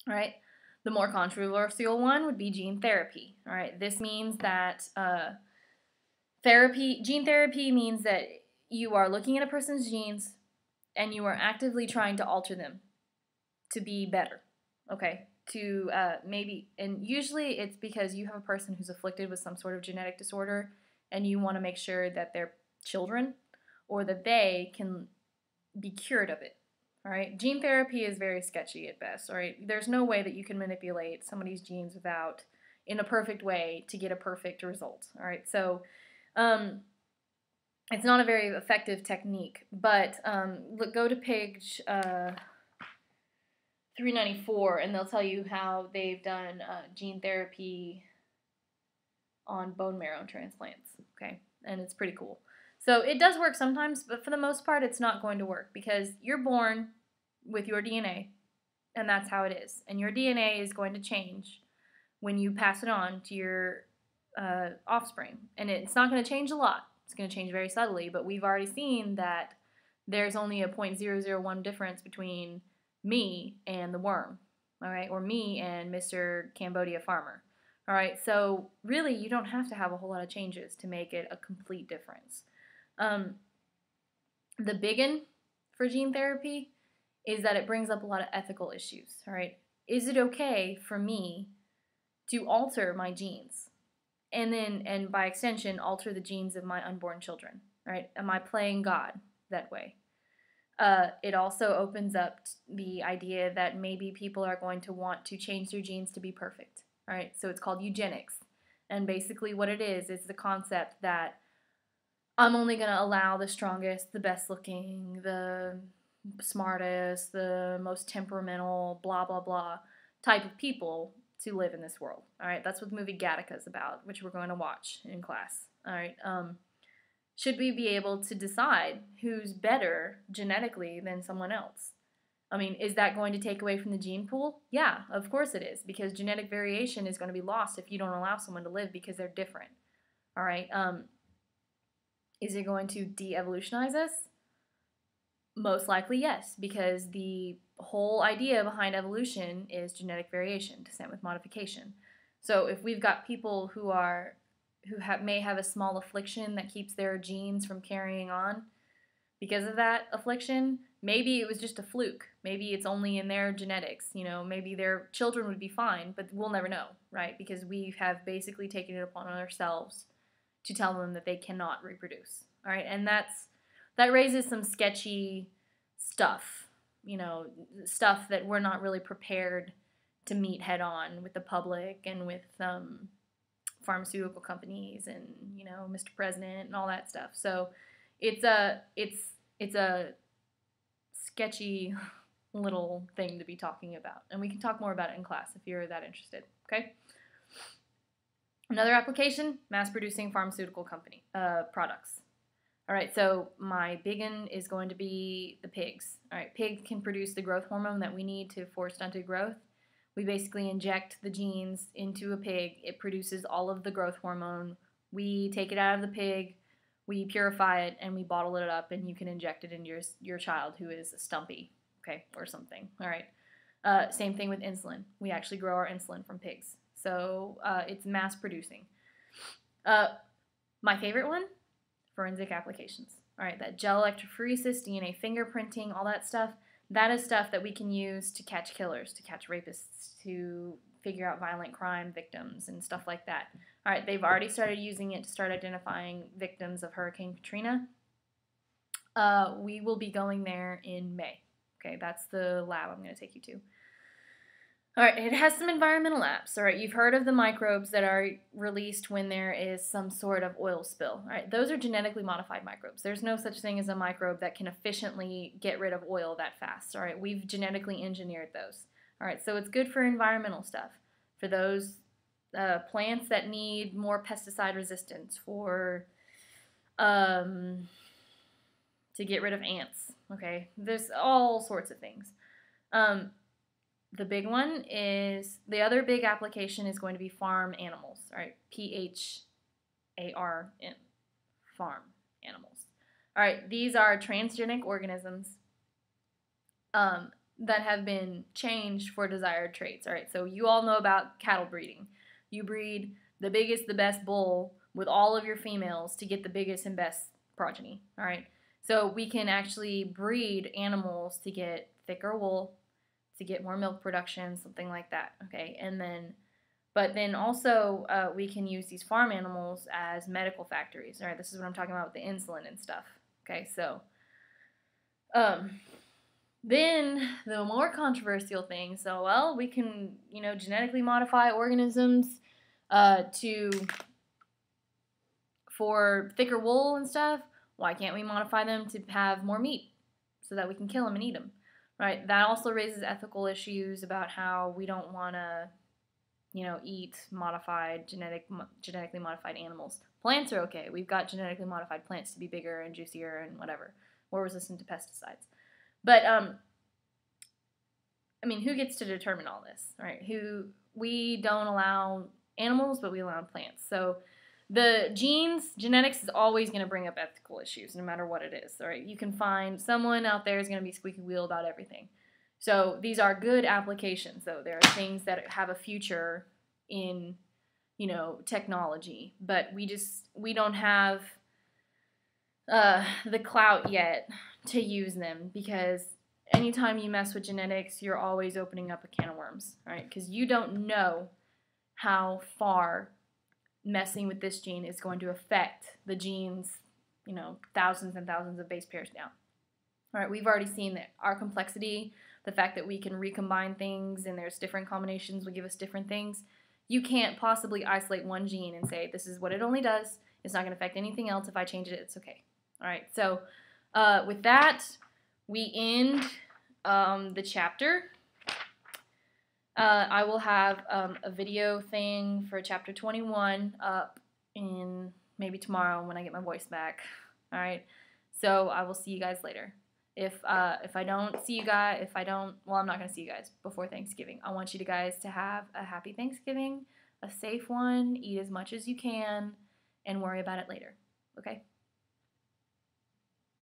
All right. The more controversial one would be gene therapy. All right. This means that gene therapy means that you are looking at a person's genes and you are actively trying to alter them to be better. Okay. To maybe, and usually it's because you have a person who's afflicted with some sort of genetic disorder and you want to make sure that their children or that they can be cured of it. All right. Gene therapy is very sketchy at best. All right. There's no way that you can manipulate somebody's genes without, in a perfect way, to get a perfect result. All right. So, it's not a very effective technique. But go to page 394, and they'll tell you how they've done gene therapy on bone marrow transplants. Okay. And it's pretty cool. So it does work sometimes, but for the most part, it's not going to work because you're born with your DNA, and that's how it is. And your DNA is going to change when you pass it on to your offspring. And it's not going to change a lot. It's going to change very subtly, but we've already seen that there's only a 0.001 difference between me and the worm, all right, or me and Mr. Cambodia Farmer. All right, so really you don't have to have a whole lot of changes to make it a complete difference. The big one for gene therapy is that it brings up a lot of ethical issues. All right, is it okay for me to alter my genes and by extension alter the genes of my unborn children? Right? Am I playing God that way? It also opens up the idea that maybe people are going to want to change their genes to be perfect. All right, so it's called eugenics, and basically what it is the concept that I'm only going to allow the strongest, the best looking, the smartest, the most temperamental, blah, blah, blah type of people to live in this world. All right, that's what the movie Gattaca is about, which we're going to watch in class. All right, should we be able to decide who's better genetically than someone else? I mean, is that going to take away from the gene pool? Yeah, of course it is, because genetic variation is going to be lost if you don't allow someone to live because they're different. All right, is it going to de-evolutionize us? Most likely, yes, because the whole idea behind evolution is genetic variation, descent with modification. So if we've got people who may have a small affliction that keeps their genes from carrying on because of that affliction, maybe it was just a fluke. Maybe it's only in their genetics. You know, maybe their children would be fine, but we'll never know, right? Because we have basically taken it upon ourselves to tell them that they cannot reproduce. All right, and that raises some sketchy stuff, you know, stuff that we're not really prepared to meet head on with the public and with pharmaceutical companies and, you know, Mr. President and all that stuff. So it's a sketchy little thing to be talking about, and we can talk more about it in class if you're that interested. Okay. Another application, mass-producing pharmaceutical company products. All right, so my big one is going to be the pigs. All right, pigs can produce the growth hormone that we need for stunted growth. We basically inject the genes into a pig. It produces all of the growth hormone. We take it out of the pig, we purify it, and we bottle it up, and you can inject it into your child who is stumpy, okay, or something. All right. Same thing with insulin. We actually grow our insulin from pigs. So it's mass producing. My favorite one, forensic applications. All right, that gel electrophoresis, DNA fingerprinting, all that stuff, that is stuff that we can use to catch killers, to catch rapists, to figure out violent crime victims and stuff like that. All right, they've already started using it to start identifying victims of Hurricane Katrina. We will be going there in May. Okay, that's the lab I'm going to take you to. All right, it has some environmental apps. All right, you've heard of the microbes that are released when there is some sort of oil spill. All right, those are genetically modified microbes. There's no such thing as a microbe that can efficiently get rid of oil that fast. All right, we've genetically engineered those. All right, so it's good for environmental stuff, for those plants that need more pesticide resistance, for to get rid of ants. Okay, there's all sorts of things. The big one is, the other big application is going to be farm animals, all right, PHARM, farm animals. All right, these are transgenic organisms. that have been changed for desired traits. All right, so you all know about cattle breeding. You breed the biggest, the best bull with all of your females to get the biggest and best progeny. All right, so we can actually breed animals to get thicker wool, to get more milk production, something like that. Okay, and then, but then also we can use these farm animals as medical factories. All right, this is what I'm talking about with the insulin and stuff. Okay, so then the more controversial thing, so well, we can, you know, genetically modify organisms to for thicker wool and stuff. Why can't we modify them to have more meat so that we can kill them and eat them? Right? That also raises ethical issues about how we don't want to, you know, eat genetically modified animals. Plants are okay. We've got genetically modified plants to be bigger and juicier and whatever, more resistant to pesticides. But I mean, who gets to determine all this, right? We don't allow animals, but we allow plants. So the genetics is always going to bring up ethical issues, no matter what it is. All right, you can find someone out there is going to be squeaky wheel about everything. So these are good applications, though. There are things that have a future in, you know, technology, but we don't have the clout yet to use them, because anytime you mess with genetics, you're always opening up a can of worms, right? Because you don't know how far messing with this gene is going to affect the genes, you know, thousands and thousands of base pairs down. All right, we've already seen that our complexity, the fact that we can recombine things and there's different combinations will give us different things. You can't possibly isolate one gene and say, this is what it only does. It's not going to affect anything else. If I change it, it's okay. All right, so with that, we end the chapter. I will have a video thing for chapter 21 up in maybe tomorrow when I get my voice back. All right, so I will see you guys later. If I don't see you guys, well, I'm not going to see you guys before Thanksgiving. I want you guys to have a happy Thanksgiving, a safe one, eat as much as you can, and worry about it later. Okay?